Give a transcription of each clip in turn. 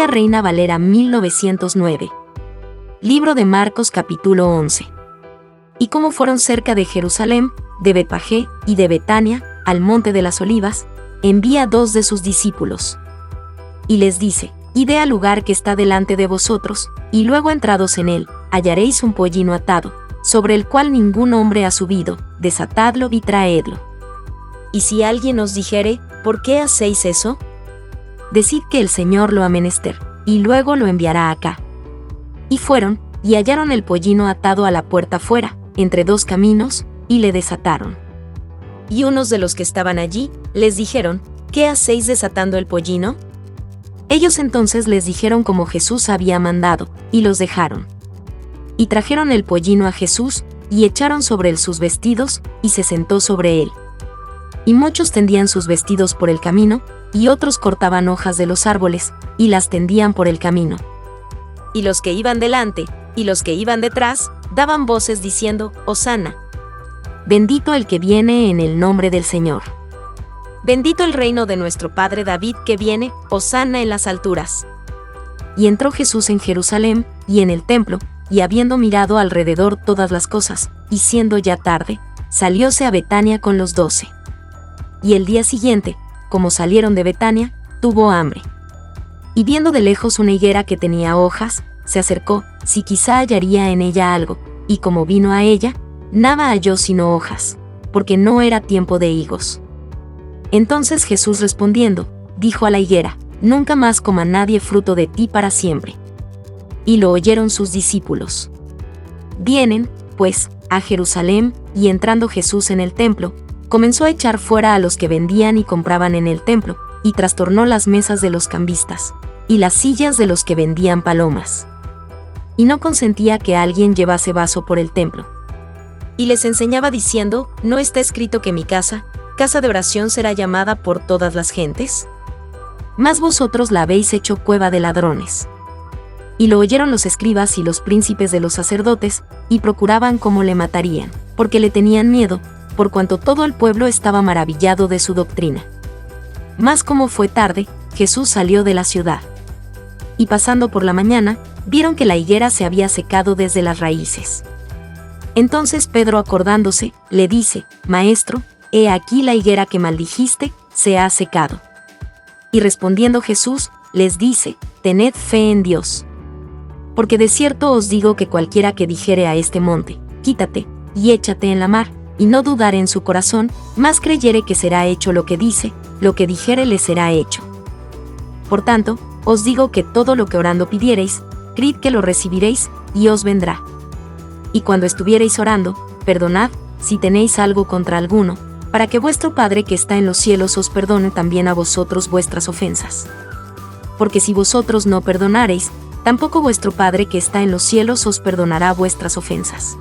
Biblia Reina Valera 1909. Libro de Marcos capítulo 11. Y como fueron cerca de Jerusalén, de Betfagé y de Betania, al monte de las Olivas, envía 2 de sus discípulos. Y les dice: Id al lugar que está delante de vosotros, y luego entrados en él, hallaréis un pollino atado, sobre el cual ningún hombre ha subido, desatadlo y traedlo. Y si alguien os dijere: ¿por qué hacéis eso? Decid que el Señor lo ha menester, y luego lo enviará acá. Y fueron, y hallaron el pollino atado a la puerta fuera, entre 2 caminos, y le desataron. Y unos de los que estaban allí, les dijeron: ¿qué hacéis desatando el pollino? Ellos entonces les dijeron como Jesús había mandado, y los dejaron. Y trajeron el pollino a Jesús, y echaron sobre él sus vestidos, y se sentó sobre él. Y muchos tendían sus vestidos por el camino, y otros cortaban hojas de los árboles, y las tendían por el camino. Y los que iban delante, y los que iban detrás, daban voces diciendo: Hosana. Bendito el que viene en el nombre del Señor. Bendito el reino de nuestro Padre David que viene, Hosana en las alturas. Y entró Jesús en Jerusalén, y en el templo, y habiendo mirado alrededor todas las cosas, y siendo ya tarde, salióse a Betania con los 12. Y el día siguiente, como salieron de Betania, tuvo hambre. Y viendo de lejos una higuera que tenía hojas, se acercó, si quizá hallaría en ella algo, y como vino a ella, nada halló sino hojas, porque no era tiempo de higos. Entonces Jesús respondiendo, dijo a la higuera: Nunca más coma nadie fruto de ti para siempre. Y lo oyeron sus discípulos. Vienen, pues, a Jerusalén, y entrando Jesús en el templo, comenzó a echar fuera a los que vendían y compraban en el templo, y trastornó las mesas de los cambistas, y las sillas de los que vendían palomas. Y no consentía que alguien llevase vaso por el templo. Y les enseñaba diciendo: ¿no está escrito que mi casa, casa de oración será llamada por todas las gentes? Mas vosotros la habéis hecho cueva de ladrones. Y lo oyeron los escribas y los príncipes de los sacerdotes, y procuraban cómo le matarían, porque le tenían miedo, por cuanto todo el pueblo estaba maravillado de su doctrina. Mas como fue tarde, Jesús salió de la ciudad. Y pasando por la mañana, vieron que la higuera se había secado desde las raíces. Entonces Pedro, acordándose, le dice: Maestro, he aquí la higuera que maldijiste, se ha secado. Y respondiendo Jesús, les dice: Tened fe en Dios. Porque de cierto os digo que cualquiera que dijere a este monte: Quítate, y échate en la mar, y no dudare en su corazón, mas creyere que será hecho lo que dice, lo que dijere le será hecho. Por tanto, os digo que todo lo que orando pidiereis, creed que lo recibiréis, y os vendrá. Y cuando estuviereis orando, perdonad, si tenéis algo contra alguno, para que vuestro Padre que está en los cielos os perdone también a vosotros vuestras ofensas. Porque si vosotros no perdonareis, tampoco vuestro Padre que está en los cielos os perdonará vuestras ofensas.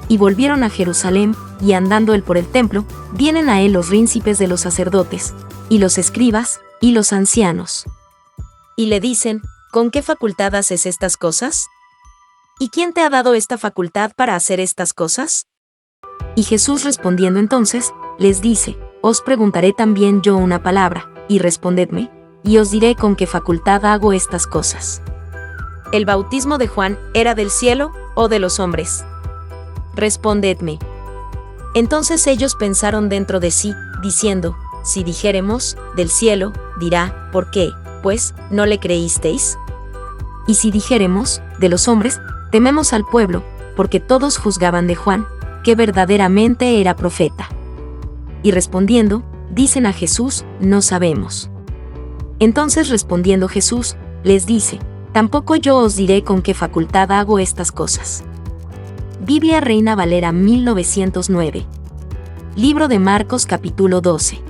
Y volvieron a Jerusalén, y andando él por el templo, vienen a él los príncipes de los sacerdotes, y los escribas, y los ancianos. Y le dicen: ¿con qué facultad haces estas cosas? ¿Y quién te ha dado esta facultad para hacer estas cosas? Y Jesús respondiendo entonces, les dice: Os preguntaré también yo una palabra, y respondedme, y os diré con qué facultad hago estas cosas. ¿El bautismo de Juan era del cielo, o de los hombres? Respondedme. Entonces ellos pensaron dentro de sí, diciendo: si dijéremos, del cielo, dirá: ¿por qué, pues, no le creísteis? Y si dijéremos, de los hombres, tememos al pueblo, porque todos juzgaban de Juan, que verdaderamente era profeta. Y respondiendo, dicen a Jesús: no sabemos. Entonces respondiendo Jesús, les dice: tampoco yo os diré con qué facultad hago estas cosas. Biblia Reina Valera 1909. Libro de Marcos capítulo 12.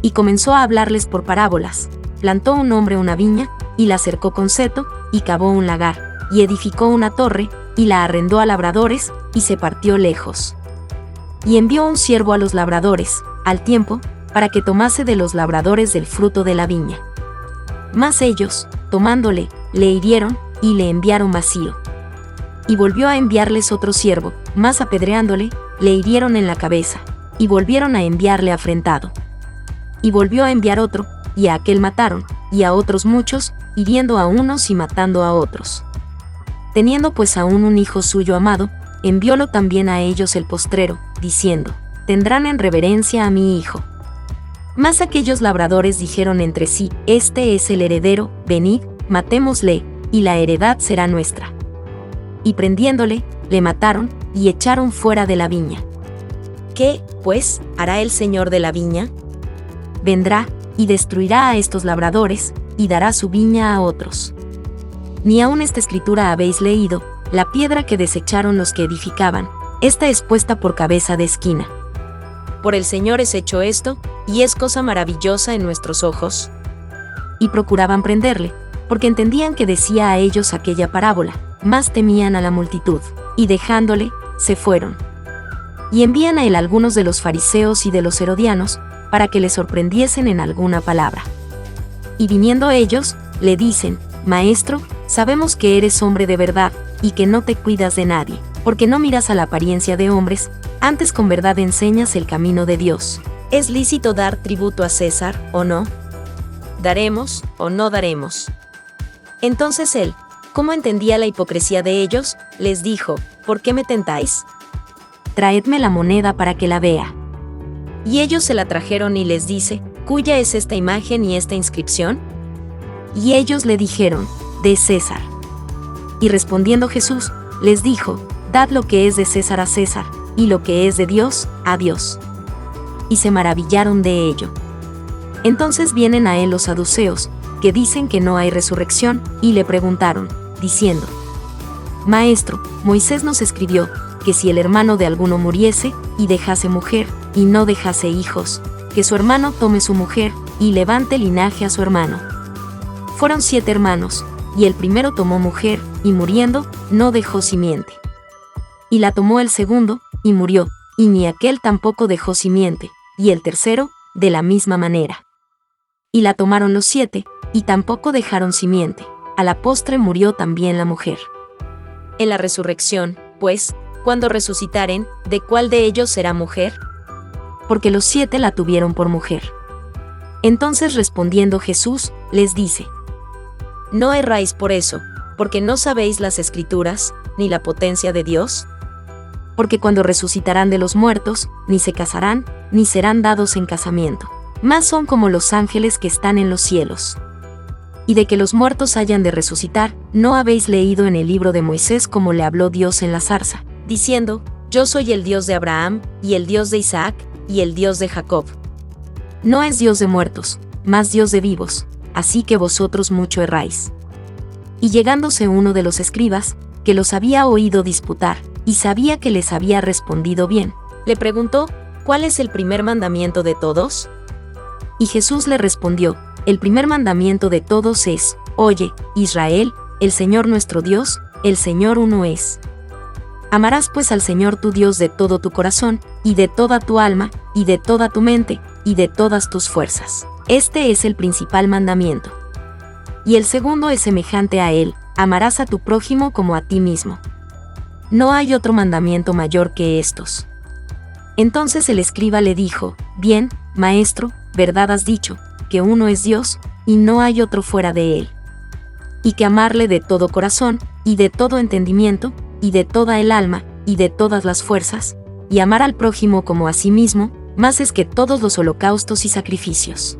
Y comenzó a hablarles por parábolas. Plantó un hombre una viña, y la cercó con seto, y cavó un lagar, y edificó una torre, y la arrendó a labradores, y se partió lejos. Y envió un siervo a los labradores, al tiempo, para que tomase de los labradores del fruto de la viña. Mas ellos, tomándole, le hirieron, y le enviaron vacío. Y volvió a enviarles otro siervo, mas apedreándole, le hirieron en la cabeza, y volvieron a enviarle afrentado. Y volvió a enviar otro, y a aquel mataron, y a otros muchos, hiriendo a unos y matando a otros. Teniendo pues aún un hijo suyo amado, enviólo también a ellos el postrero, diciendo: tendrán en reverencia a mi hijo. Mas aquellos labradores dijeron entre sí: este es el heredero, venid, matémosle, y la heredad será nuestra. Y prendiéndole, le mataron, y echaron fuera de la viña. ¿Qué, pues, hará el señor de la viña? Vendrá, y destruirá a estos labradores, y dará su viña a otros. Ni aun esta escritura habéis leído: la piedra que desecharon los que edificaban, esta es puesta por cabeza de esquina. Por el Señor es hecho esto, y es cosa maravillosa en nuestros ojos. Y procuraban prenderle, porque entendían que decía a ellos aquella parábola, mas temían a la multitud, y dejándole, se fueron. Y envían a él algunos de los fariseos y de los herodianos, para que le sorprendiesen en alguna palabra. Y viniendo ellos, le dicen: Maestro, sabemos que eres hombre de verdad, y que no te cuidas de nadie, porque no miras a la apariencia de hombres, antes con verdad enseñas el camino de Dios. ¿Es lícito dar tributo a César, o no? ¿Daremos, o no daremos? Entonces él, como entendía la hipocresía de ellos, les dijo: ¿por qué me tentáis? Traedme la moneda para que la vea. Y ellos se la trajeron y les dice: ¿cuya es esta imagen y esta inscripción? Y ellos le dijeron: de César. Y respondiendo Jesús, les dijo: dad lo que es de César a César, y lo que es de Dios, a Dios. Y se maravillaron de ello. Entonces vienen a él los saduceos, que dicen que no hay resurrección, y le preguntaron, diciendo: Maestro, Moisés nos escribió, que si el hermano de alguno muriese, y dejase mujer, y no dejase hijos, que su hermano tome su mujer, y levante linaje a su hermano. Fueron 7 hermanos, y el primero tomó mujer, y muriendo, no dejó simiente. Y la tomó el segundo, y murió, y ni aquel tampoco dejó simiente, y el tercero, de la misma manera. Y la tomaron los 7, y tampoco dejaron simiente. A la postre murió también la mujer. En la resurrección, pues, cuando resucitaren, ¿de cuál de ellos será mujer? Porque los 7 la tuvieron por mujer. Entonces respondiendo Jesús, les dice: No erráis por eso, porque no sabéis las Escrituras, ni la potencia de Dios. Porque cuando resucitarán de los muertos, ni se casarán, ni serán dados en casamiento, mas son como los ángeles que están en los cielos. Y de que los muertos hayan de resucitar, ¿no habéis leído en el libro de Moisés cómo le habló Dios en la zarza, diciendo: Yo soy el Dios de Abraham, y el Dios de Isaac, y el Dios de Jacob? No es Dios de muertos, mas Dios de vivos, así que vosotros mucho erráis. Y llegándose uno de los escribas, que los había oído disputar, y sabía que les había respondido bien, le preguntó: ¿cuál es el primer mandamiento de todos? Y Jesús le respondió: el primer mandamiento de todos es: Oye, Israel, el Señor nuestro Dios, el Señor uno es. Amarás pues al Señor tu Dios de todo tu corazón, y de toda tu alma, y de toda tu mente, y de todas tus fuerzas. Este es el principal mandamiento. Y el segundo es semejante a él: amarás a tu prójimo como a ti mismo. No hay otro mandamiento mayor que estos. Entonces el escriba le dijo: Bien, maestro, verdad has dicho, que uno es Dios, y no hay otro fuera de él. Y que amarle de todo corazón, y de todo entendimiento, y de toda el alma, y de todas las fuerzas, y amar al prójimo como a sí mismo, más es que todos los holocaustos y sacrificios.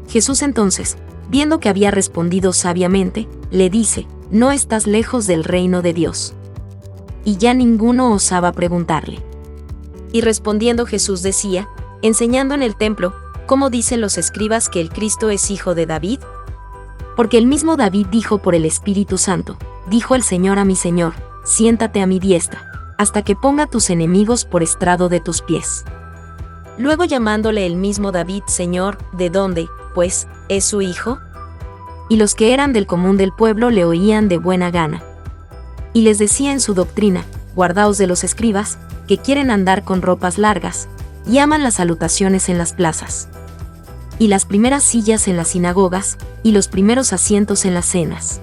Jesús entonces, viendo que había respondido sabiamente, le dice: No estás lejos del reino de Dios. Y ya ninguno osaba preguntarle. Y respondiendo Jesús decía, enseñando en el templo: ¿Cómo dicen los escribas que el Cristo es hijo de David? Porque el mismo David dijo por el Espíritu Santo: Dijo el Señor a mi Señor: Siéntate a mi diestra, hasta que ponga tus enemigos por estrado de tus pies. Luego llamándole el mismo David Señor, ¿de dónde, pues, es su hijo? Y los que eran del común del pueblo le oían de buena gana. Y les decía en su doctrina: Guardaos de los escribas, que quieren andar con ropas largas, y aman las salutaciones en las plazas, y las primeras sillas en las sinagogas, y los primeros asientos en las cenas,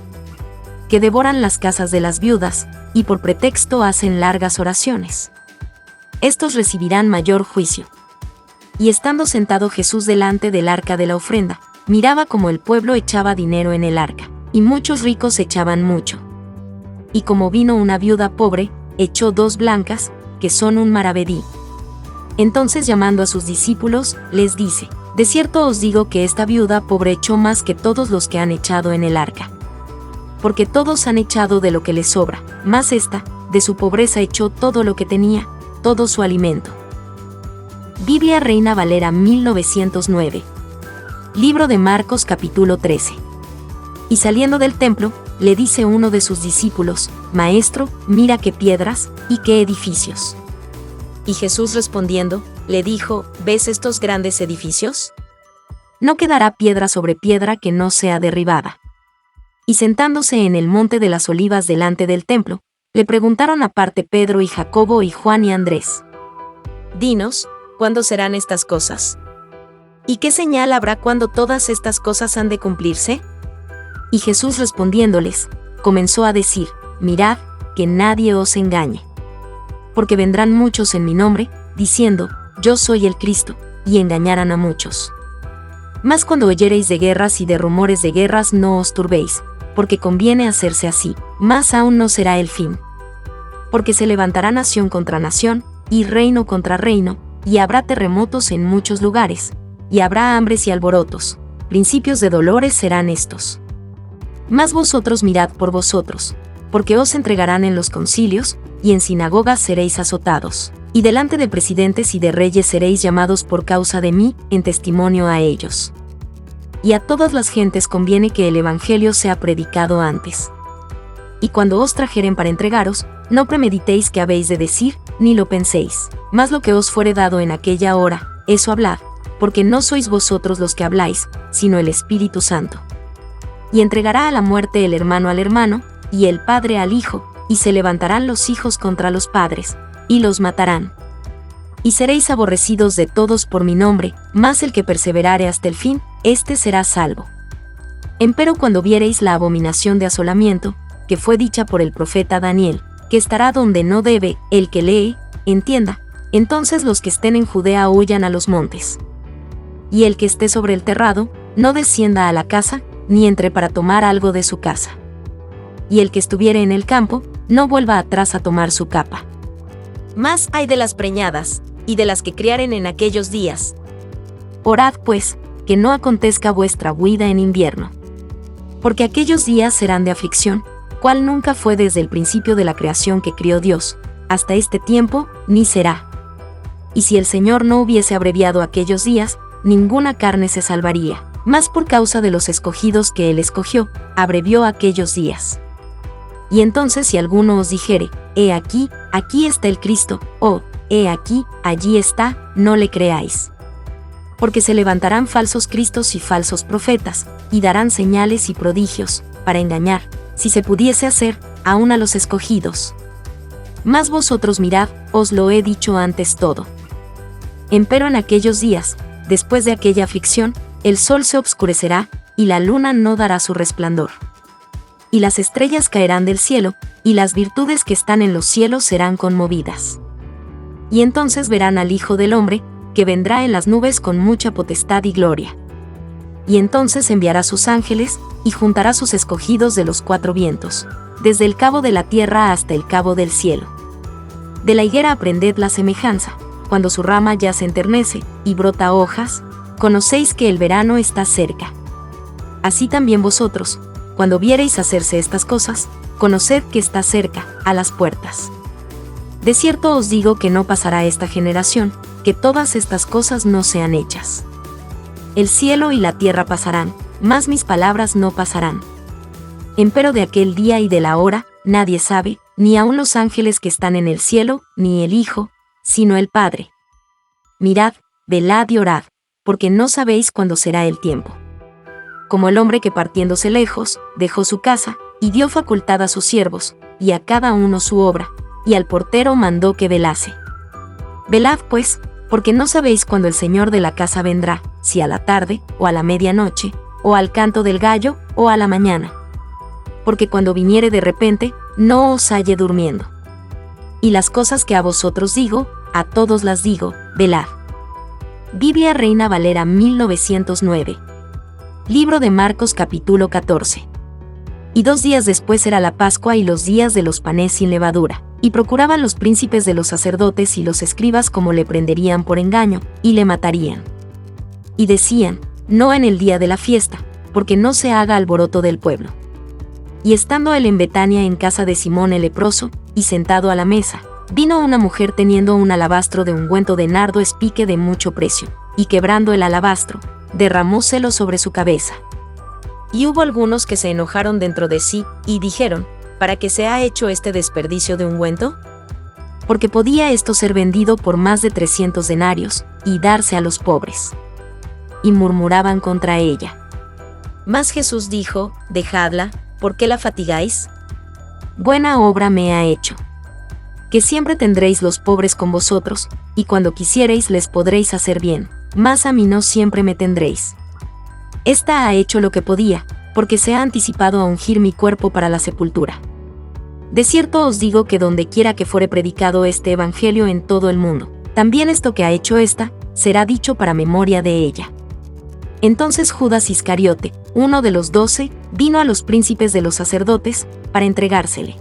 que devoran las casas de las viudas, y por pretexto hacen largas oraciones. Estos recibirán mayor juicio. Y estando sentado Jesús delante del arca de la ofrenda, miraba como el pueblo echaba dinero en el arca, y muchos ricos echaban mucho. Y como vino una viuda pobre, echó 2 blancas, que son un maravedí. Entonces llamando a sus discípulos, les dice: de cierto os digo que esta viuda pobre echó más que todos los que han echado en el arca. Porque todos han echado de lo que les sobra, mas esta, de su pobreza echó todo lo que tenía, todo su alimento. Biblia Reina Valera 1909. Libro de Marcos capítulo 13. Y saliendo del templo, le dice uno de sus discípulos: Maestro, mira qué piedras, y qué edificios. Y Jesús respondiendo, le dijo: ¿Ves estos grandes edificios? No quedará piedra sobre piedra que no sea derribada. Y sentándose en el monte de las Olivas delante del templo, le preguntaron aparte Pedro y Jacobo y Juan y Andrés: Dinos, ¿cuándo serán estas cosas? ¿Y qué señal habrá cuando todas estas cosas han de cumplirse? Y Jesús respondiéndoles, comenzó a decir: Mirad, que nadie os engañe. Porque vendrán muchos en mi nombre, diciendo: Yo soy el Cristo, y engañarán a muchos. Mas cuando oyereis de guerras y de rumores de guerras, no os turbéis, porque conviene hacerse así, mas aún no será el fin. Porque se levantará nación contra nación, y reino contra reino, y habrá terremotos en muchos lugares, y habrá hambres y alborotos, principios de dolores serán estos. Mas vosotros mirad por vosotros, porque os entregarán en los concilios, y en sinagogas seréis azotados, y delante de presidentes y de reyes seréis llamados por causa de mí, en testimonio a ellos. Y a todas las gentes conviene que el evangelio sea predicado antes. Y cuando os trajeren para entregaros, no premeditéis qué habéis de decir, ni lo penséis, mas lo que os fuere dado en aquella hora, eso hablad, porque no sois vosotros los que habláis, sino el Espíritu Santo. Y entregará a la muerte el hermano al hermano, y el padre al hijo, y se levantarán los hijos contra los padres, y los matarán. Y seréis aborrecidos de todos por mi nombre, mas el que perseverare hasta el fin, éste será salvo. Empero cuando viereis la abominación de asolamiento, que fue dicha por el profeta Daniel, que estará donde no debe, el que lee, entienda, entonces los que estén en Judea huyan a los montes. Y el que esté sobre el terrado, no descienda a la casa, ni entre para tomar algo de su casa. Y el que estuviere en el campo, no vuelva atrás a tomar su capa. Mas hay de las preñadas, y de las que criaren en aquellos días. Orad pues, que no acontezca vuestra huida en invierno. Porque aquellos días serán de aflicción, cual nunca fue desde el principio de la creación que crió Dios, hasta este tiempo, ni será. Y si el Señor no hubiese abreviado aquellos días, ninguna carne se salvaría, mas por causa de los escogidos que Él escogió, abrevió aquellos días. Y entonces si alguno os dijere: He aquí, aquí está el Cristo, o He aquí, allí está, no le creáis. Porque se levantarán falsos cristos y falsos profetas, y darán señales y prodigios, para engañar, si se pudiese hacer, aun a los escogidos. Mas vosotros mirad, os lo he dicho antes todo. Empero en aquellos días, después de aquella aflicción, el sol se obscurecerá, y la luna no dará su resplandor. Y las estrellas caerán del cielo, y las virtudes que están en los cielos serán conmovidas. Y entonces verán al Hijo del Hombre, que vendrá en las nubes con mucha potestad y gloria. Y entonces enviará sus ángeles, y juntará sus escogidos de los 4 vientos, desde el cabo de la tierra hasta el cabo del cielo. De la higuera aprended la semejanza, cuando su rama ya se enternece, y brota hojas, conocéis que el verano está cerca. Así también vosotros, cuando viereis hacerse estas cosas, conoced que está cerca, a las puertas. De cierto os digo que no pasará esta generación, que todas estas cosas no sean hechas. El cielo y la tierra pasarán, mas mis palabras no pasarán. Empero de aquel día y de la hora, nadie sabe, ni aun los ángeles que están en el cielo, ni el Hijo, sino el Padre. Mirad, velad y orad, porque no sabéis cuándo será el tiempo. Como el hombre que partiéndose lejos, dejó su casa, y dio facultad a sus siervos, y a cada uno su obra, y al portero mandó que velase. Velad pues, porque no sabéis cuándo el Señor de la casa vendrá, si a la tarde, o a la medianoche, o al canto del gallo, o a la mañana. Porque cuando viniere de repente, no os halle durmiendo. Y las cosas que a vosotros digo, a todos las digo, velad. Biblia Reina Valera 1909. Libro de Marcos capítulo 14. Y 2 días después era la Pascua y los días de los panes sin levadura, y procuraban los príncipes de los sacerdotes y los escribas cómo le prenderían por engaño, y le matarían. Y decían, no en el día de la fiesta, porque no se haga alboroto del pueblo. Y estando él en Betania en casa de Simón el leproso, y sentado a la mesa, vino una mujer teniendo un alabastro de ungüento de nardo espique de mucho precio, y quebrando el alabastro, derramóselo sobre su cabeza. Y hubo algunos que se enojaron dentro de sí, y dijeron, ¿para qué se ha hecho este desperdicio de ungüento? Porque podía esto ser vendido por más de 300 denarios, y darse a los pobres. Y murmuraban contra ella. Mas Jesús dijo, dejadla, ¿por qué la fatigáis? Buena obra me ha hecho. Que siempre tendréis los pobres con vosotros, y cuando quisiereis les podréis hacer bien, mas a mí no siempre me tendréis. Esta ha hecho lo que podía, porque se ha anticipado a ungir mi cuerpo para la sepultura. De cierto os digo que donde quiera que fuere predicado este evangelio en todo el mundo, también esto que ha hecho esta, será dicho para memoria de ella. Entonces Judas Iscariote, uno de los 12, vino a los príncipes de los sacerdotes, para entregársele.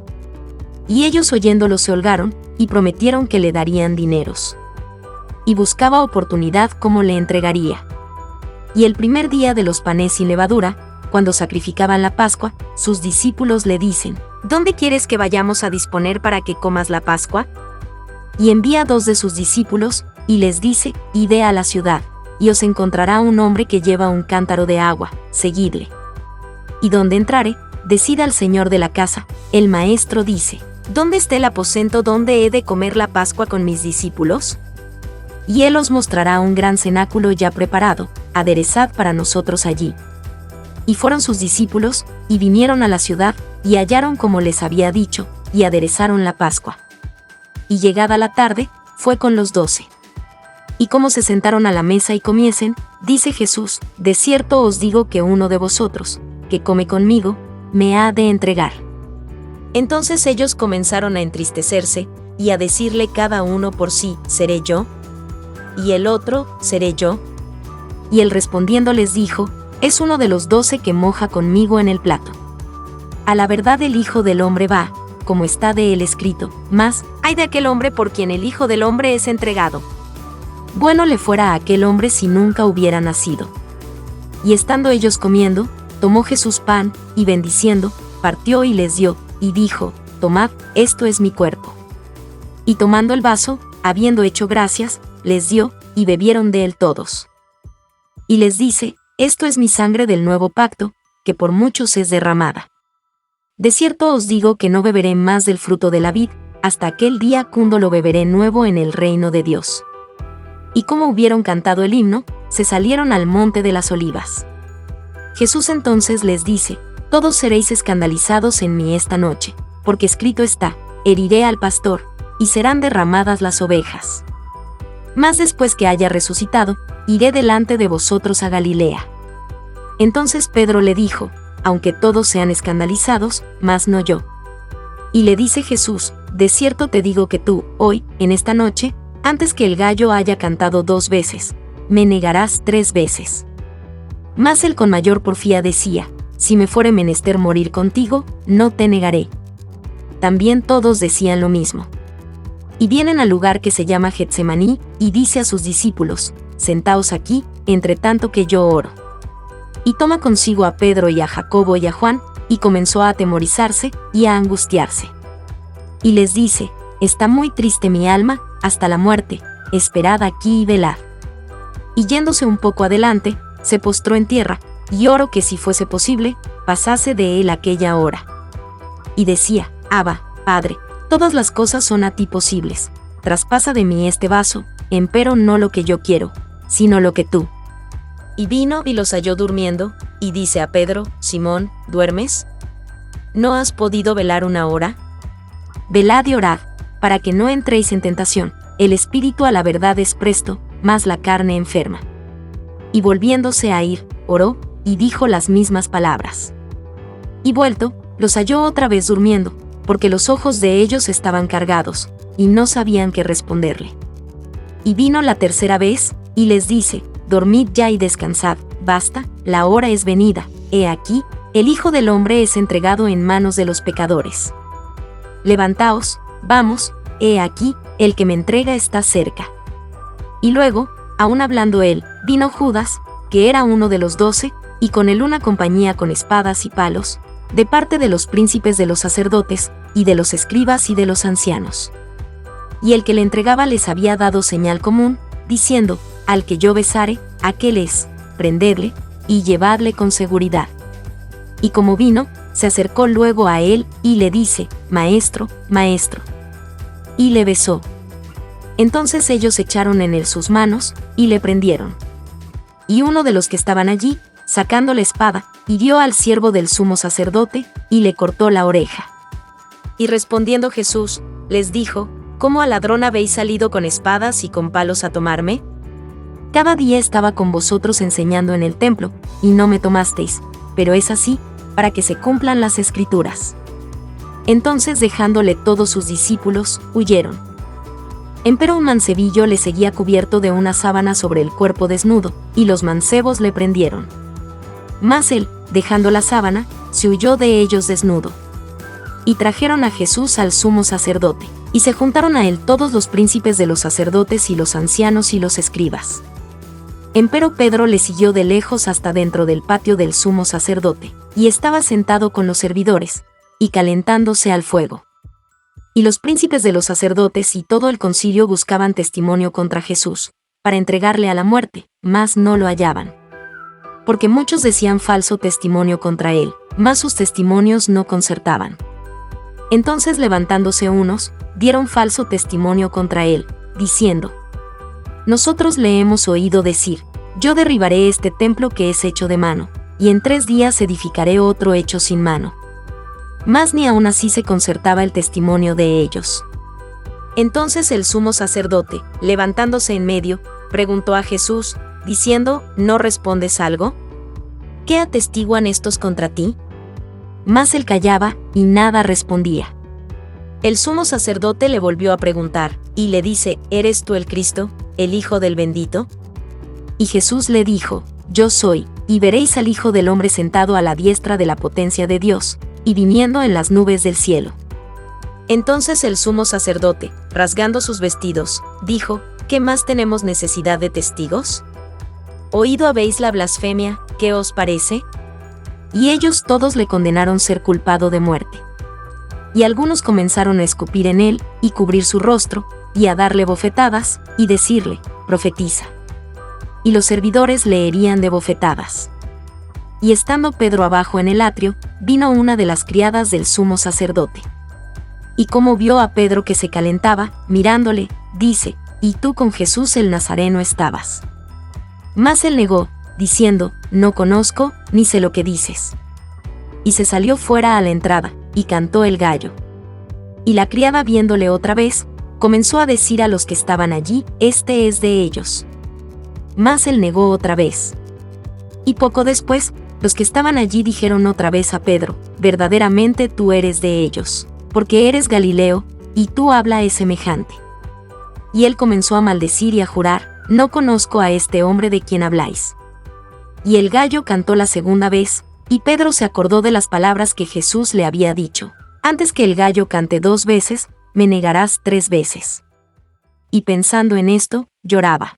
Y ellos oyéndolo se holgaron, y prometieron que le darían dineros. Y buscaba oportunidad cómo le entregaría. Y el primer día de los panes sin levadura, cuando sacrificaban la Pascua, sus discípulos le dicen, ¿dónde quieres que vayamos a disponer para que comas la Pascua? Y envía 2 de sus discípulos, y les dice, id a la ciudad, y os encontrará un hombre que lleva un cántaro de agua, seguidle. Y donde entrare, decid al señor de la casa, el maestro dice, ¿dónde está el aposento donde he de comer la Pascua con mis discípulos? Y él os mostrará un gran cenáculo ya preparado, aderezad para nosotros allí. Y fueron sus discípulos, y vinieron a la ciudad, y hallaron como les había dicho, y aderezaron la Pascua. Y llegada la tarde, fue con los 12. Y como se sentaron a la mesa y comiesen, dice Jesús, de cierto os digo que uno de vosotros, que come conmigo, me ha de entregar. Entonces ellos comenzaron a entristecerse, y a decirle cada uno por sí, ¿seré yo? Y el otro, ¿seré yo? Y él respondiendo les dijo, es uno de los 12 que moja conmigo en el plato. A la verdad el Hijo del Hombre va, como está de él escrito, mas, ay de aquel hombre por quien el Hijo del Hombre es entregado. Bueno le fuera a aquel hombre si nunca hubiera nacido. Y estando ellos comiendo, tomó Jesús pan, y bendiciendo, partió y les dio, y dijo, tomad, esto es mi cuerpo. Y tomando el vaso, habiendo hecho gracias, les dio, y bebieron de él todos. Y les dice, esto es mi sangre del nuevo pacto, que por muchos es derramada. De cierto os digo que no beberé más del fruto de la vid, hasta aquel día cuando lo beberé nuevo en el reino de Dios. Y como hubieron cantado el himno, se salieron al monte de las olivas. Jesús entonces les dice, todos seréis escandalizados en mí esta noche, porque escrito está, heriré al pastor, y serán derramadas las ovejas. Mas después que haya resucitado, iré delante de vosotros a Galilea. Entonces Pedro le dijo, aunque todos sean escandalizados, mas no yo. Y le dice Jesús, de cierto te digo que tú, hoy, en esta noche, antes que el gallo haya cantado 2 veces, me negarás 3 veces. Mas él con mayor porfía decía, si me fuere menester morir contigo, no te negaré. También todos decían lo mismo. Y vienen al lugar que se llama Getsemaní, y dice a sus discípulos, sentaos aquí, entre tanto que yo oro. Y toma consigo a Pedro y a Jacobo y a Juan, y comenzó a atemorizarse, y a angustiarse. Y les dice, está muy triste mi alma, hasta la muerte, esperad aquí y velad. Y yéndose un poco adelante, se postró en tierra, y oró que si fuese posible, pasase de él aquella hora. Y decía, Abba, Padre, todas las cosas son a ti posibles, traspasa de mí este vaso, empero no lo que yo quiero, sino lo que tú. Y vino y los halló durmiendo, y dice a Pedro, Simón, ¿duermes? ¿No has podido velar 1 hora? Velad y orad, para que no entréis en tentación, el espíritu a la verdad es presto, mas la carne enferma. Y volviéndose a ir, oró, y dijo las mismas palabras. Y vuelto, los halló otra vez durmiendo, porque los ojos de ellos estaban cargados, y no sabían qué responderle. Y vino la tercera vez, y les dice, dormid ya y descansad, basta, la hora es venida, he aquí, el Hijo del Hombre es entregado en manos de los pecadores. Levantaos, vamos, he aquí, el que me entrega está cerca. Y luego, aún hablando él, vino Judas, que era uno de los 12, y con él una compañía con espadas y palos, de parte de los príncipes de los sacerdotes, y de los escribas y de los ancianos. Y el que le entregaba les había dado señal común, diciendo, al que yo besare, aquel es, prendedle, y llevadle con seguridad. Y como vino, se acercó luego a él, y le dice, Maestro, Maestro. Y le besó. Entonces ellos echaron en él sus manos, y le prendieron. Y uno de los que estaban allí, sacando la espada, hirió al siervo del sumo sacerdote, y le cortó la oreja. Y respondiendo Jesús, les dijo, ¿cómo al ladrón habéis salido con espadas y con palos a tomarme? Cada día estaba con vosotros enseñando en el templo, y no me tomasteis, pero es así, para que se cumplan las Escrituras. Entonces dejándole todos sus discípulos, huyeron. Empero un mancebillo le seguía cubierto de una sábana sobre el cuerpo desnudo, y los mancebos le prendieron. Mas él, dejando la sábana, se huyó de ellos desnudo. Y trajeron a Jesús al sumo sacerdote, y se juntaron a él todos los príncipes de los sacerdotes y los ancianos y los escribas. Empero Pedro le siguió de lejos hasta dentro del patio del sumo sacerdote, y estaba sentado con los servidores, y calentándose al fuego. Y los príncipes de los sacerdotes y todo el concilio buscaban testimonio contra Jesús, para entregarle a la muerte, mas no lo hallaban. Porque muchos decían falso testimonio contra él, mas sus testimonios no concertaban. Entonces levantándose unos, dieron falso testimonio contra él, diciendo, nosotros le hemos oído decir, yo derribaré este templo que es hecho de mano, y en 3 días edificaré otro hecho sin mano. Mas ni aun así se concertaba el testimonio de ellos. Entonces el sumo sacerdote, levantándose en medio, preguntó a Jesús, diciendo, ¿no respondes algo? ¿Qué atestiguan estos contra ti? Mas él callaba, y nada respondía. El sumo sacerdote le volvió a preguntar, y le dice, ¿eres tú el Cristo, el Hijo del Bendito? Y Jesús le dijo, yo soy, y veréis al Hijo del Hombre sentado a la diestra de la potencia de Dios, y viniendo en las nubes del cielo. Entonces el sumo sacerdote, rasgando sus vestidos, dijo, ¿qué más tenemos necesidad de testigos? ¿Oído habéis la blasfemia? ¿Qué os parece? Y ellos todos le condenaron ser culpado de muerte. Y algunos comenzaron a escupir en él, y cubrir su rostro, y a darle bofetadas, y decirle, profetiza. Y los servidores le herían de bofetadas. Y estando Pedro abajo en el atrio, vino una de las criadas del sumo sacerdote. Y como vio a Pedro que se calentaba, mirándole, dice, y tú con Jesús el Nazareno estabas. Mas él negó, diciendo, no conozco, ni sé lo que dices. Y se salió fuera a la entrada, y cantó el gallo. Y la criada viéndole otra vez, comenzó a decir a los que estaban allí, este es de ellos. Mas él negó otra vez. Y poco después, los que estaban allí dijeron otra vez a Pedro, verdaderamente tú eres de ellos, porque eres Galileo, y tu habla es semejante. Y él comenzó a maldecir y a jurar, no conozco a este hombre de quien habláis. Y el gallo cantó la segunda vez, y Pedro se acordó de las palabras que Jesús le había dicho, antes que el gallo cante 2 veces, me negarás 3 veces. Y pensando en esto, lloraba.